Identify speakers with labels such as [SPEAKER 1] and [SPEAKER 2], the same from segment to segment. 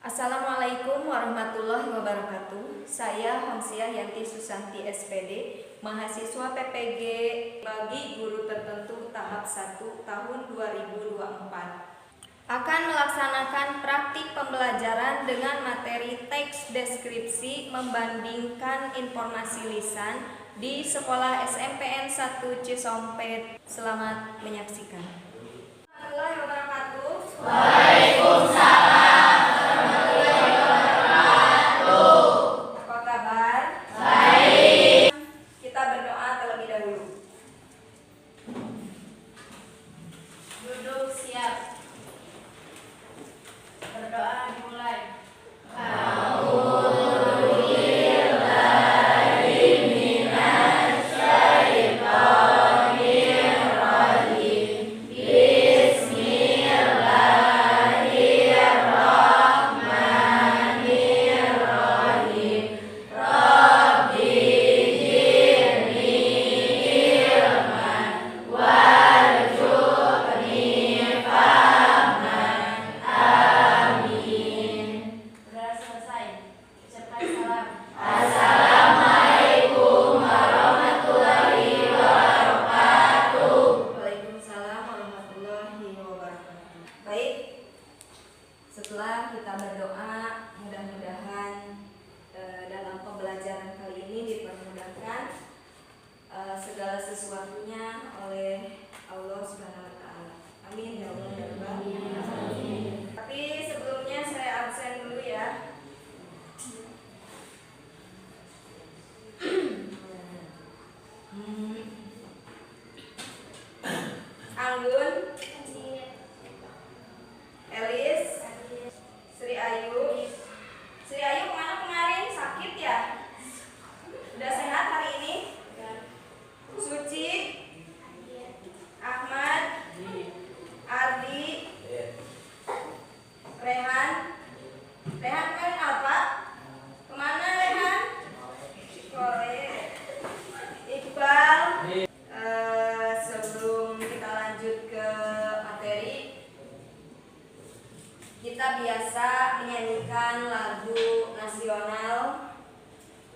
[SPEAKER 1] Assalamualaikum warahmatullahi wabarakatuh. Saya Hamsiah Yanti Susanti SPD, mahasiswa PPG bagi guru tertentu tahap 1 tahun 2024. Akan melaksanakan praktik pembelajaran dengan materi teks deskripsi membandingkan informasi lisan di Sekolah SMPN 1 Cisompet. Selamat menyaksikan. Warahmatullahi wabarakatuh.
[SPEAKER 2] Waalaikumsalam.
[SPEAKER 1] Apa kabar?
[SPEAKER 2] Baik.
[SPEAKER 1] Kita berdoa terlebih dahulu.
[SPEAKER 2] Duduk siap. Berdoa dimulai. Sudah selesai. Ucapkan salam. Assalamualaikum warahmatullahi wabarakatuh.
[SPEAKER 1] Waalaikumsalam warahmatullahi wabarakatuh. Baik, setelah kita berdoa, mudah-mudahan dalam pembelajaran kali ini dipermudahkan segala sesuatunya oleh Allah Subhanahu wa Ta'ala. Amin ya Allah ya Rabbal alamin. Tapi sebelumnya saya absen dulu ya. Anggun, Elis, Sri Ayu. Sri Ayu kemana kemarin? Sakit ya? Udah sehat hari ini? Suci, Ahmad, Ardi, Rehan. Rehan kan apa? Kemana Rehan? Sore. Iqbal. Sebelum kita lanjut ke materi, kita biasa menyanyikan lagu nasional.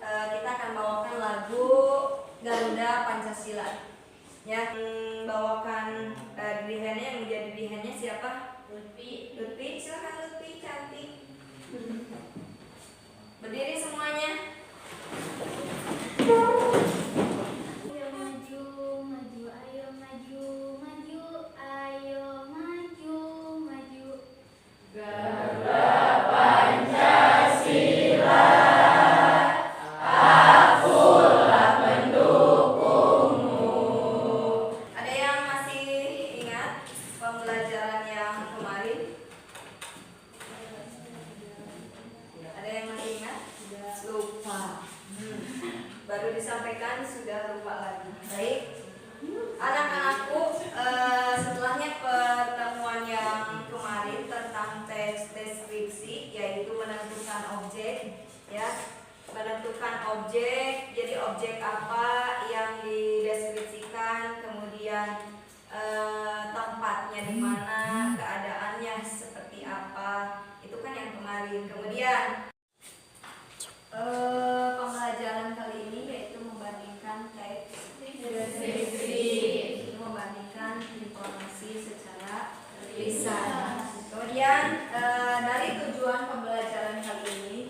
[SPEAKER 1] Kita akan bawakan lagu Garuda Pancasila. Yang bawakan dirihannya, yang menjadi dirihannya siapa?
[SPEAKER 2] Lutfi.
[SPEAKER 1] Lutfi, silakan Lutfi, cantik. Berdiri semuanya.
[SPEAKER 2] Ayo maju, maju, ayo maju, maju, ayo maju, maju. Garuda Pancasila, akulah pendukungmu.
[SPEAKER 1] Ada yang masih ingat pembelajaran yang kemarin? Ada yang masih ingat? Lupa. Baru disampaikan sudah lupa lagi. Baik. Anak-anakku, setelahnya pertemuan yang kemarin tentang teks deskripsi, yaitu menentukan objek, ya, menentukan objek. Jadi objek apa yang dideskripsikan, kemudian tempatnya di mana, keadaannya seperti apa, itu kan yang kemarin. Kemudian pembelajaran kali ini yaitu membandingkan teks deskripsi, membandingkan informasi secara lisan. Kemudian dari tujuan pembelajaran kali ini,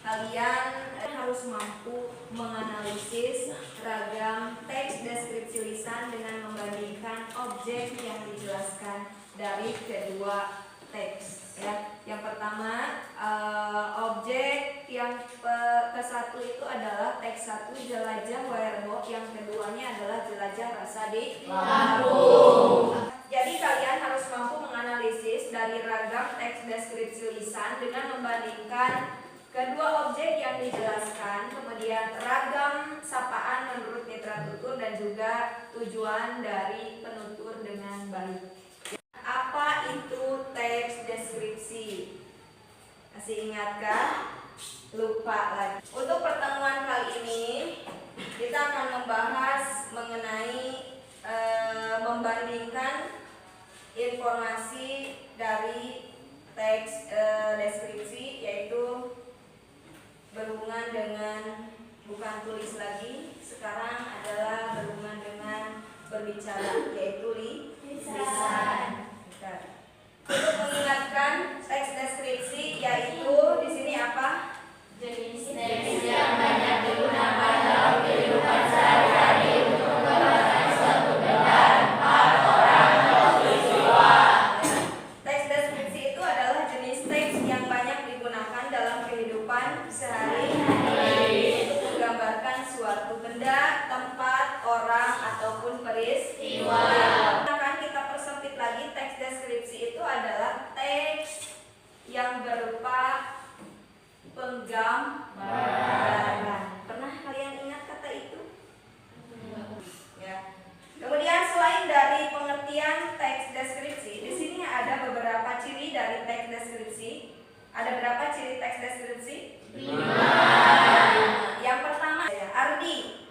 [SPEAKER 1] kalian harus mampu menganalisis ragam teks deskripsi lisan dengan membandingkan objek yang dijelaskan dari kedua teks. Ya, yang pertama objek yang ke satu itu adalah teks 1 jelajah Wairbo, yang keduanya adalah jelajah rasa di Lampung. Jadi kalian harus mampu menganalisis dari ragam teks deskripsi lisan dengan membandingkan kedua objek yang dijelaskan, kemudian ragam sapaan menurut mitra tutur dan juga tujuan dari penutur dengan baik. Apa itu teks deskripsi? Masih ingatkah? Lupa lagi. Untuk pertemuan kali ini kita akan membahas mengenai membandingkan informasi dari teks deskripsi, yaitu berhubungan dengan bukan tulis lagi, sekarang adalah berhubungan dengan berbicara, yaitu lisan. Untuk mengingatkan teks deskripsi, yaitu di sini apa?
[SPEAKER 2] Jenis teks yang banyak digunakan dalam kehidupan sehari-hari untuk menggambarkan suatu benda, tempat, orang, atau peristiwa.
[SPEAKER 1] Teks deskripsi itu adalah jenis teks yang banyak digunakan dalam kehidupan sehari-hari untuk menggambarkan suatu benda, tempat, orang, ataupun peristiwa. Akan kita persempit lagi, teks deskripsi itu adalah teks yang berupa penggambaran. Pernah kalian ingat kata itu? Ya. Kemudian selain dari pengertian teks deskripsi, di sini ada beberapa ciri dari teks deskripsi. Ada berapa ciri teks deskripsi? 5. Yang pertama, ya, Ardi.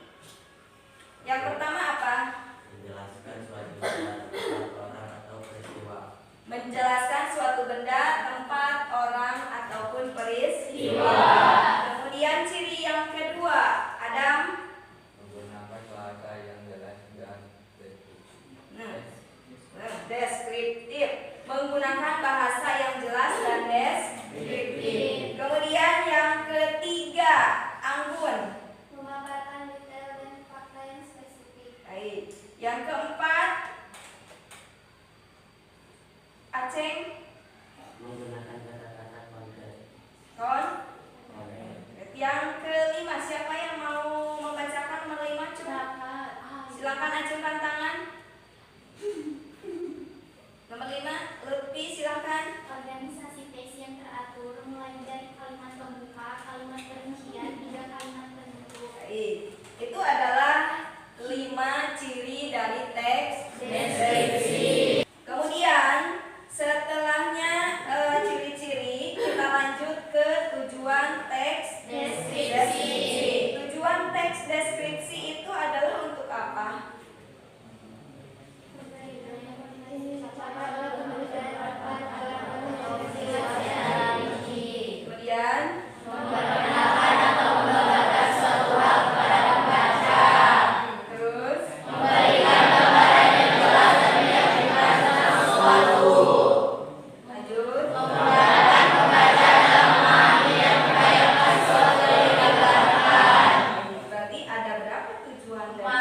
[SPEAKER 1] Yang pertama apa?
[SPEAKER 3] Menjelaskan suatu benda, tempat, orang, atau peristiwa.
[SPEAKER 1] Menjelaskan suatu benda, tempat, orang, ataupun peristiwa. Kemudian ciri yang kedua, Adam.
[SPEAKER 3] Menggunakan bahasa yang jelas dan deskriptif.
[SPEAKER 1] Deskriptif. Menggunakan bahasa yang jelas dan deskriptif. Kemudian yang ketiga, Anggun.
[SPEAKER 2] Memaparkan detail dan fakta yang spesifik.
[SPEAKER 1] Baik. Yang keempat, Aceng.
[SPEAKER 3] Menggunakan kata-kata konkret.
[SPEAKER 1] Yang kelima, siapa yang mau membacakan nomor 5? Silakan acungkan tangan. Nomor 5, Lutfi, silakan.
[SPEAKER 2] Organisasi teks yang teratur mulai dari kalimat pembuka, kalimat perincian, hingga kalimat penutup.
[SPEAKER 1] Baik. Itu adalah 5 ciri dari teks deskripsi. Kemudian setelahnya ciri-ciri, kita lanjut ke tujuan teks deskripsi. Tujuan teks deskripsi itu adalah untuk apa? Kemudian
[SPEAKER 2] Memperkenalkan atau menggambarkan suatu hal kepada pembaca.
[SPEAKER 1] terus
[SPEAKER 2] Memberikan gambaran yang jelas dan meyakinkan tentang sesuatu.
[SPEAKER 1] lanjut.
[SPEAKER 2] Memudahkan pembaca dalam memahami dan membayangkan suatu yang digambarkan.
[SPEAKER 1] Berarti ada berapa tujuan dari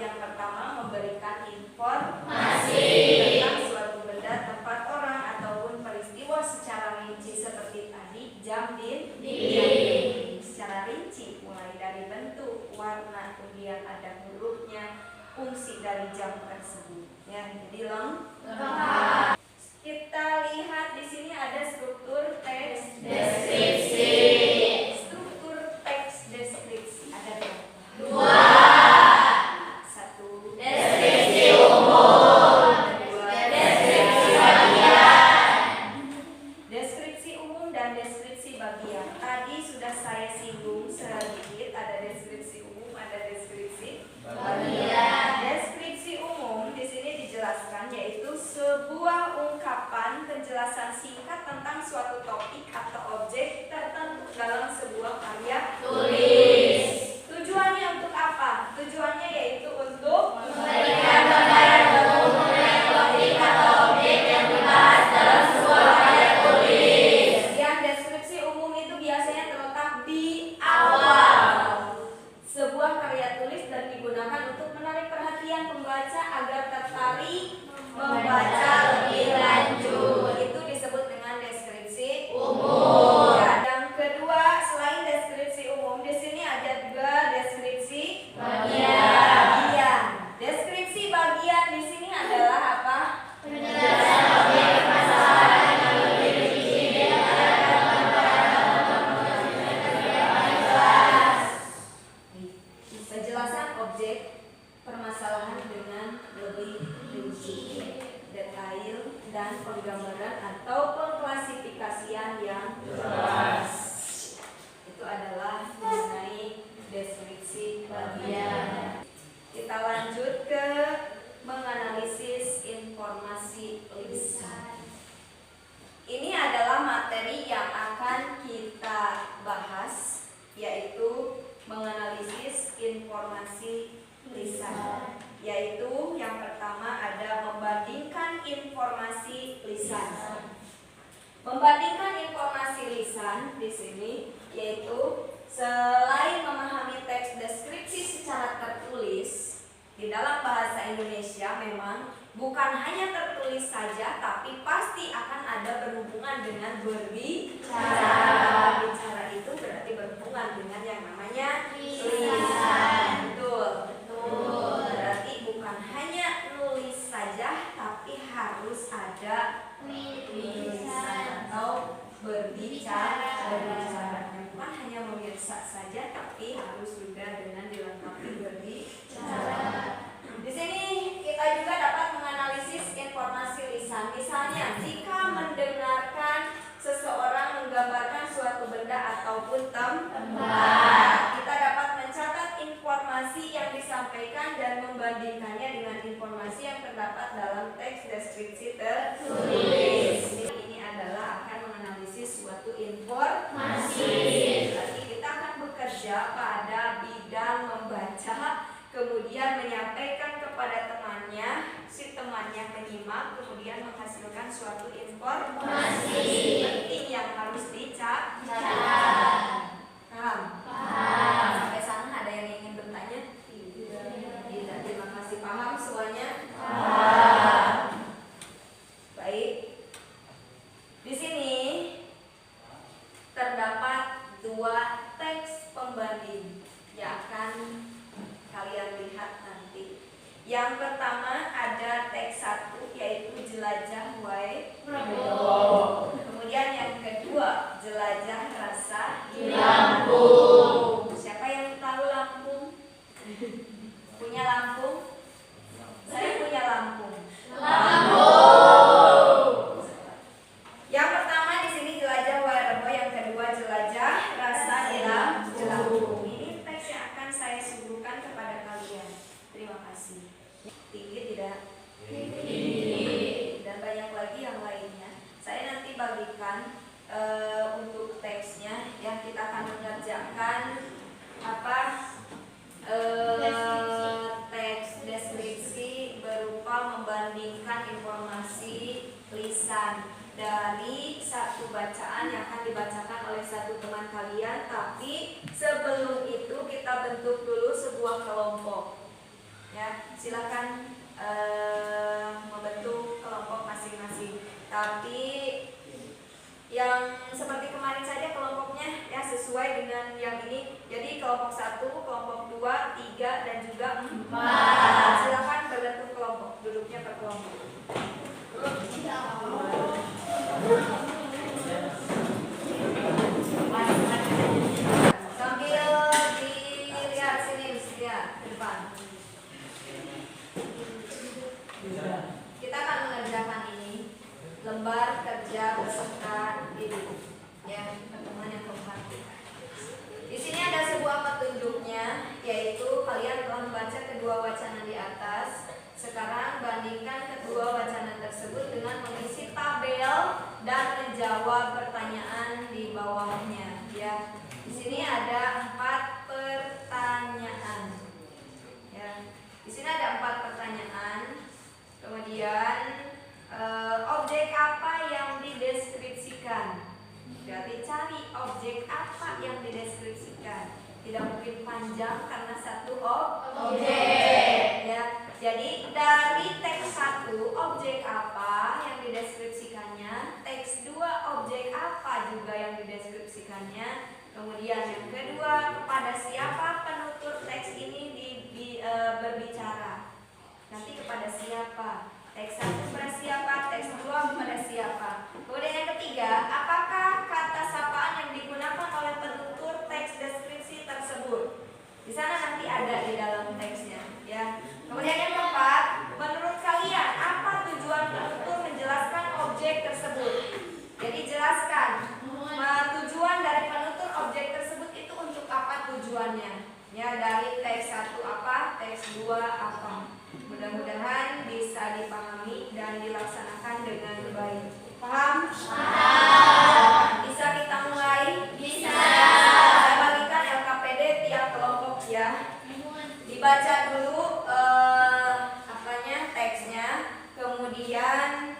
[SPEAKER 1] Yang pertama, memberikan informasi tentang suatu benda, tempat, orang, ataupun peristiwa secara rinci seperti tadi, jam, dinding. Secara rinci, mulai dari bentuk, warna, kemudian ada hurufnya, fungsi dari jam tersebut. Ya, jadi lengkap. Kita lihat di sini ada struktur teks
[SPEAKER 2] Deskripsi.
[SPEAKER 1] Struktur teks deskripsi ada berapa?
[SPEAKER 2] 2.
[SPEAKER 1] 1.
[SPEAKER 2] Deskripsi umum.
[SPEAKER 1] 2.
[SPEAKER 2] Deskripsi bagian.
[SPEAKER 1] Deskripsi umum dan deskripsi bagian. Tadi sudah saya singgung sedikit, ada deskripsi umum, ada deskripsi
[SPEAKER 2] Bagian.
[SPEAKER 1] Deskripsi umum di sini dijelaskan yaitu sebuah ungkapan penjelasan singkat tentang suatu topik atau objek tertentu dalam sebuah karya
[SPEAKER 2] Tulis.
[SPEAKER 1] Tujuannya untuk apa? Tujuannya yaitu untuk
[SPEAKER 2] Memberikan gambaran umum mengenai topik atau objek yang dibahas dalam sebuah karya tulis.
[SPEAKER 1] Yang deskripsi umum itu biasanya terletak di awal sebuah karya tulis dan digunakan untuk menarik perhatian pembaca agar tertarik membaca lebih lanjut. Itu disebut dengan deskripsi
[SPEAKER 2] Umum.
[SPEAKER 1] Ya, yang kedua, selain deskripsi umum, di sini ada juga deskripsi bagian. Deskripsi bagian di sini adalah apa?
[SPEAKER 2] Penjelasan objek permasalahan yang lebih rinci
[SPEAKER 1] Penjelasan objek permasalahan dengan lebih rinci, detail, dan penggambaran atau pengklasifikasian yang jelas. Itu adalah mengenai deskripsi bagian. Kita lanjut ke menganalisis informasi lisan. informasi lisan. Membandingkan informasi lisan di sini yaitu selain memahami teks deskripsi secara tertulis di dalam bahasa Indonesia memang bukan hanya tertulis saja tapi pasti akan ada berhubungan dengan berbicara. Bicara itu berarti berhubungan dengan yang namanya lisan. Betul. Berarti bukan hanya nulis saja tapi harus ada lisan atau berbicara. Bukan hanya memirsa saja tapi harus juga dengan dilengkapi berbicara. Di sini kita juga dapat menganalisis informasi lisan. Misalnya, jika mendengarkan seseorang menggambarkan suatu benda ataupun tempat, kita dapat mencatat informasi yang disampaikan dan membandingkannya dengan informasi yang terdapat dalam teks deskripsi tertulis. Ini adalah akan menganalisis suatu informasi. Berarti kita akan bekerja pada bidang membaca, kemudian menyampaikan kepada temannya, si temannya menyimak, kemudian menghasilkan suatu informasi penting yang harus dicatat. Paham? Sampai sana ada yang ingin bertanya? Tidak. Terima kasih. Paham semuanya? Baik. Di sini terdapat 2 teks pembanding yang akan kalian lihat nanti. Yang pertama ada teks 1 yaitu jelajah Wai Prabowo. Kemudian yang kedua jelajah rasa di Lampung. Siapa yang tahu Lampung? Punya Lampung? Saya punya Lampung. Yang pertama di sini jelajah Wai Prabowo, yang kedua jelajah rasa di Lampung. Ini teks yang akan saya suguhkan kepada kalian. Terima kasih. Tinggi tidak? Tinggi. Dan banyak lagi yang lainnya. Saya nanti bagikan untuk teksnya yang kita akan mengerjakan teks deskripsi berupa membandingkan informasi lisan dari satu bacaan yang akan dibacakan oleh satu teman kalian. Tapi sebelum itu kita bentuk dulu sebuah kelompok. Ya, silakan membentuk kelompok masing-masing. Tapi yang seperti kemarin saja kelompoknya ya sesuai dengan yang ini. Jadi kelompok 1, kelompok 2, 3 dan juga 4. Silakan berbentuk kelompok, duduknya per kelompok. Sambil dilihat sini ya, depan. Kita akan mengerjakan ini lembar kerja peserta didik ya, pertemuan yang keempat. Di sini ada sebuah petunjuknya, yaitu kalian telah membaca kedua wacana di atas. Sekarang bandingkan kedua wacana tersebut dengan mengisi tabel dan menjawab pertanyaan di bawahnya ya. Di sini ada 4 pertanyaan. Ya. Di sini ada 4 pertanyaan. Kemudian objek apa yang dideskripsikan? Jadi cari objek apa yang dideskripsikan. Tidak mungkin panjang karena satu objek. Ya. Jadi dari teks 1 objek apa yang dideskripsikannya, teks 2 objek apa juga yang dideskripsikannya. Kemudian yang kedua, kepada siapa penutur teks ini berbicara. Nanti kepada siapa? Teks 1 kepada siapa? Teks 2 kepada siapa? Kemudian yang ketiga, apakah kata sapaan yang digunakan oleh penutur teks deskripsi tersebut? Di sana nanti ada di dalam teksnya, ya. Kemudian yang keempat, menurut kalian apa tujuan penutur menjelaskan objek tersebut? Jadi jelaskan tujuan dari penutur objek tersebut itu untuk apa tujuannya? Ya, dari teks 1 apa, teks 2 apa? Mudah-mudahan bisa dipahami dan dilaksanakan dengan baik. Paham? Paham. Bisa kita mulai? Bisa. Saya bagikan LKPD tiap kelompok ya. Dibaca dulu teksnya, kemudian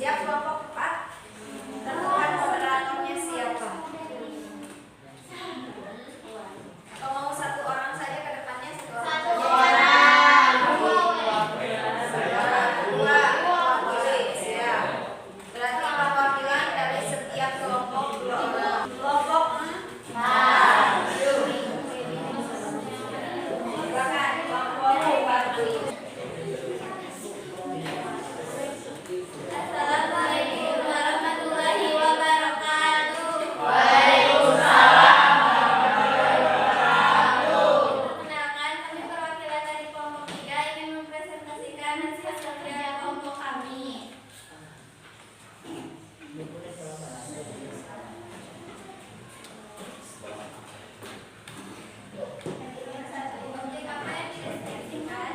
[SPEAKER 1] Siap kelompok 4. Tentukan moderatornya siapa. Atau mau satu orang saja ke depannya, satu orang saja. Dua mewakili, siap. Berarti perwakilan dari setiap kelompok 2 orang. Kelompok 4. Silakan kelompok 4.
[SPEAKER 2] Assalamualaikum warahmatullahi wabarakatuh. Perkenalkan, kami perwakilan dari kelompok 3 ingin mempresentasikan hasil kerja kelompok kami. Objek apa yang dideskripsikan?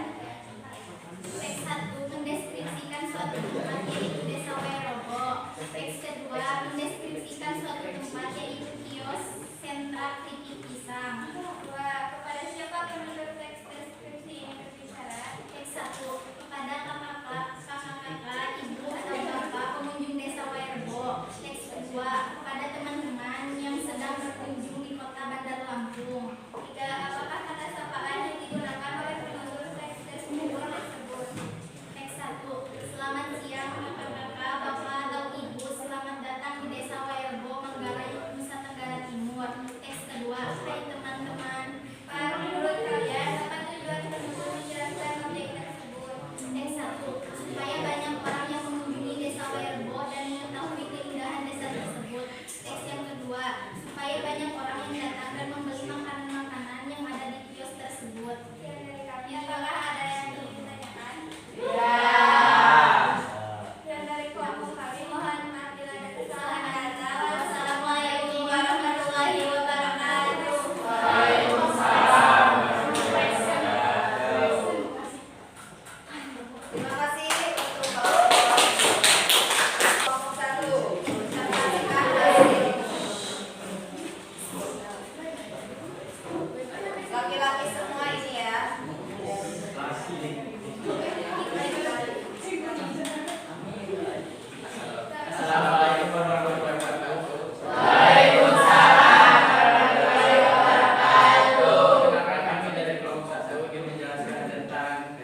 [SPEAKER 2] Teks 1 mendeskripsikan suatu tempat yaitu Desa Wairobo. Teks kedua mendeskripsikan suatu tempat yaitu kios sentra keripik pisang. Kepada siapa penutur teks deskripsi ini berbicara? Teks 1 kepada kakak-kakak, ibu atau bapak pengunjung Desa Wairobo. Teks kedua kepada teman-teman yang sedang berkunjung di kota Bandar Lampung. 3. Apakah kata sapaan yang digunakan oleh penutur teks deskripsi tersebut? Teks 1. Selamat siang kakak-kakak, bapak atau ibu, selamat datang di Desa Wairobo, Manggarai, Nusa Tenggara Timur. Teks kedua. Hai teman-teman, menurut kalian apa tujuan penutur menjelaskan objek tersebut? Teks 1. Supaya banyak orang yang mengunjungi Desa Wairobo dan mengetahui keindahan desa tersebut. Teks yang kedua. Supaya banyak orang yang datang dan membeli makanan-makanan yang ada di kios tersebut. Dari kami, apakah ada yang ingin ditanyakan? Dan dari kelompok kami, mohon maaf bila ada kesalahan kata. Wassalamualaikum warahmatullahi wabarakatuh.
[SPEAKER 1] Terima kasih untuk kelompok 1. Sampaikan hasil. Laki-laki semua ini ya.
[SPEAKER 3] Assalamualaikum warahmatullahi wabarakatuh. Perkenalkan, kami dari kelompok 1 ingin menjelaskan tentang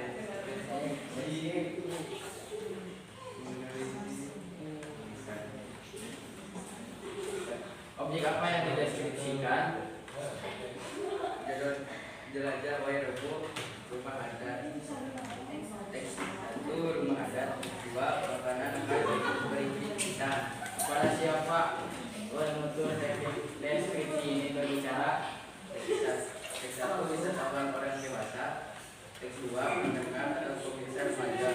[SPEAKER 3] objek apa yang dideskripsikan. Jelajah Wairobo, rumah adat. Teks 1 rumah adat. 2 makanan berisi pisang. Kepada siapa penutur deskripsi ini berbicara? Teks 1 wisatawan orang dewasa. Teks 2 pendengar atau pemirsa remaja.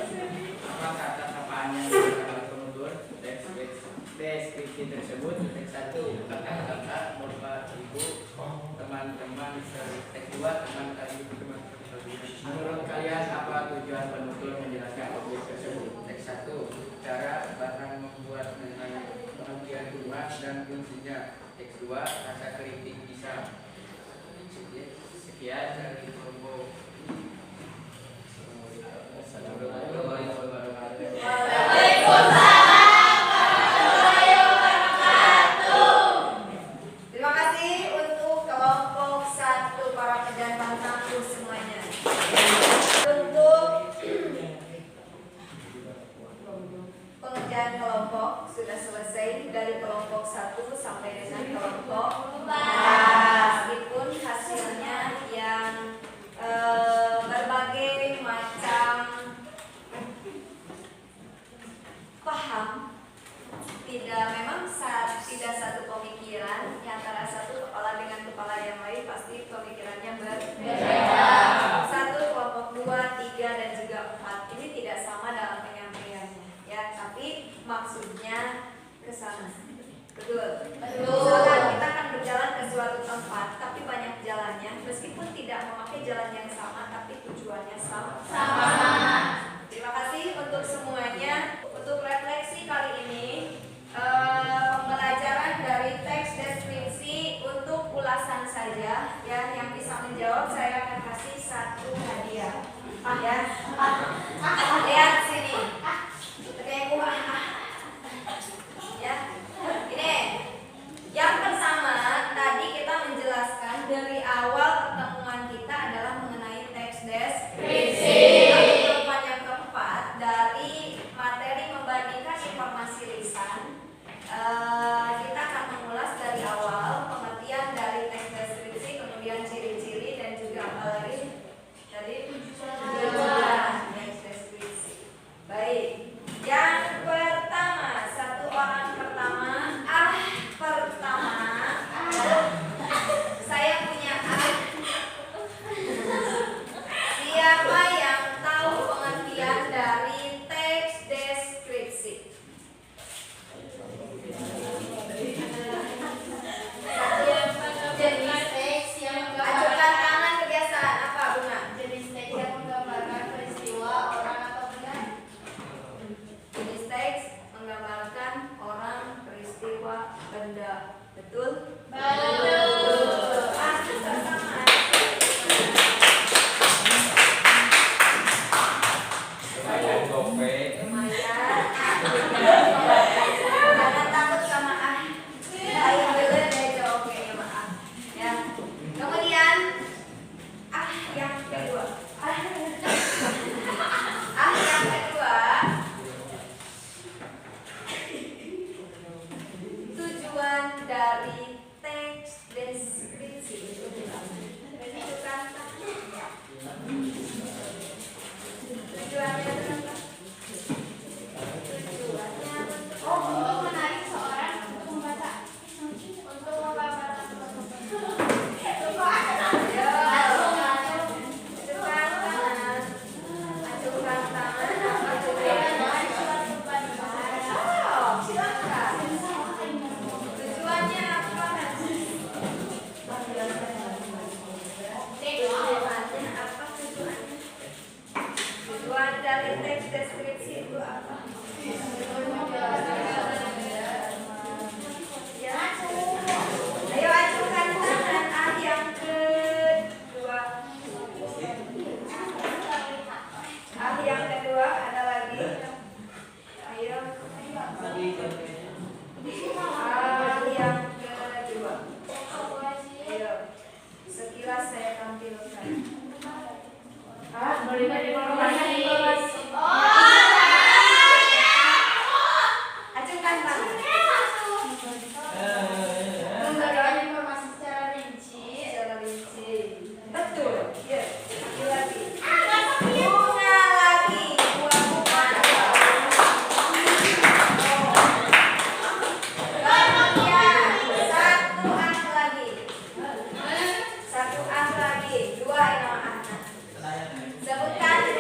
[SPEAKER 3] Apa kata sapaan yang digunakan oleh penutur deskripsi tersebut? Teks 1 kakak-kakak, bapak, ibu, teman-teman. Teks 2 teman-teman. Menurut kalian apa tujuan penutur menjelaskan objek tersebut? Teks 1 cara bahan membuat pengertian rumah dan fungsinya. Teks 2 rasa keripik pisang. Sekian dari kelompok. Assalamualaikum warahmatullahi wabarakatuh.
[SPEAKER 1] Terima kasih untuk kelompok 1 para pejabat tangguh semuanya. Untuk pengerjaan kelompok sudah selesai dari kelompok 1 sampai dengan kelompok 4. Meskipun hasilnya yang jalan yang sama tapi tujuannya sama.
[SPEAKER 2] Sama.
[SPEAKER 1] Terima kasih untuk semuanya. Untuk refleksi kali ini, pembelajaran dari teks deskripsi untuk ulasan saja. Ya, yang bisa menjawab saya akan kasih 1 hadiah. Ya, lihat sini. Kayak gua. Ya, ini. Yang pertama, tadi kita menjelaskan dari awal pertemuan kita adalah mengenai teks deskripsi. Pertemuan yang keempat dari materi membandingkan informasi lisan, kita akan mengulas dari awal pengertian dari teks deskripsi, kemudian ciri-ciri dan juga apa lagi? Tadi tujuan teks deskripsi. Baik. Yang pertama, satu orang pertama. Saya punya siapa yang tahu pengertian dari teks deskripsi?
[SPEAKER 2] Jenis teks yang
[SPEAKER 1] Ajukan tangan. Kebiasaan apa, Bunga?
[SPEAKER 2] jenis teks yang menggambarkan peristiwa, orang atau benda.
[SPEAKER 1] Jenis teks menggambarkan orang, peristiwa, benda. Betul?
[SPEAKER 2] Betul.
[SPEAKER 1] Sama.
[SPEAKER 3] Lumayan gope.
[SPEAKER 1] Lumayan. Jangan takut sama ayo dulu deh jawabnya, maaf. Ya. Kemudian yang kedua. Yang kedua. Tujuan dari teks deskripsi itu menunjukkan tujuannya apa? Tujuannya
[SPEAKER 2] Untuk menarik seorang untuk membaca, untuk menggambarkan
[SPEAKER 1] ajukan tangan. Silakan. Tujuannya apa? Tujuannya apa? Tujuan dari teks deskripsi itu apa? Ya. Ayo ajukan tangan. Yang kedua. Yang kedua ada lagi. Ayo. Yang kedua. Ayo. Sekilas saya tampilkan. Berikan informasi. Ajukan tangan.
[SPEAKER 2] memberikan informasi secara rinci.
[SPEAKER 1] Secara rinci. Betul. Ya. Lagi. Bunga lagi. Buah-buahan. Kemudian 1 lagi. 1 lagi. 2 yang anak. Sebutkan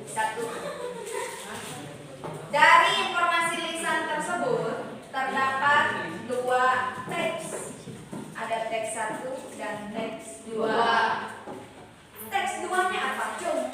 [SPEAKER 1] Satu. Dari informasi lisan tersebut terdapat dua teks. Ada teks 1 dan teks 2. Teks 2-nya apa? Coba